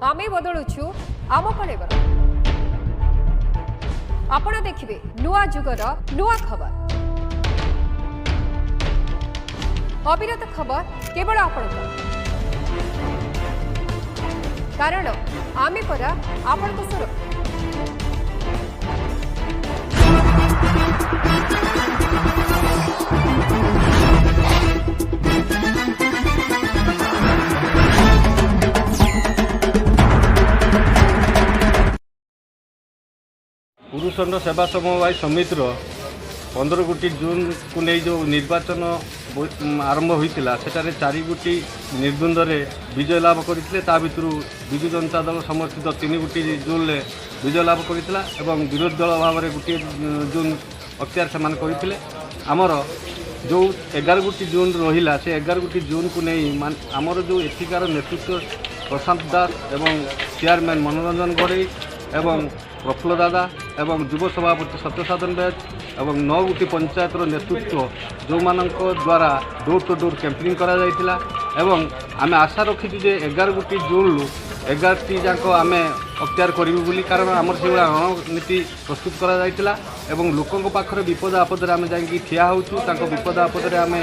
आमे बदलुछु आम कलेवर आपण देखिबे नुआ जुगर नुआ खबर अविरत खबर केवल आपण कारण आमे परा आपण को सुर पुरुषंड सेवा समवाय समितिर 15 गोटी जून को नहीं जो निर्वाचन आरंभ होता सेठारे 4 गोटी निर्द्वंद विजय लाभ करते भितर विजु जनता दल समर्थित 3 गोटी जून में विजय लाभ करता विरोधी दल भाव में गोटे जून अख्तियार से करते आमर जो 11 गोटी जून रहा से 11 गोटी जून को नहीं आमर जो एथिकार नेतृत्व प्रशांत दास एवं चेयरमैन मनोरंजन गड़ई एवं प्रफुल्ल दादा एवं युव सभापति सत्यसाधन बैच एवं 9 गोटी पंचायतर नेतृत्व जो मानक द्वारा डोर टू डोर कैंपेनिंग करा जायतिला एवं आम आशा रखीचु जे 11 गोटी जून 11टी जाक आम अख्तियार करूँ बोली कारण आमर से रणनीति प्रस्तुत करा जायतिला एवं लोकों पाखरे विपद आपदे आम जाइए ठिया होचु तांको विपद आपदे आम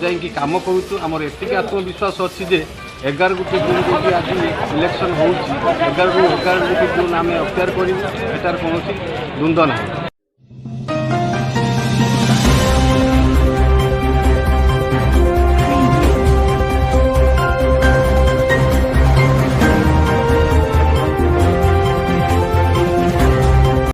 जाइए काम करूँ आमर एतिक आत्मविश्वास अच्छी जे 11 गोटी जून को आज इलेक्शन हो 11 गोटी जून आम अख्तियार करूँ एटार कौन द्वंद्व ना।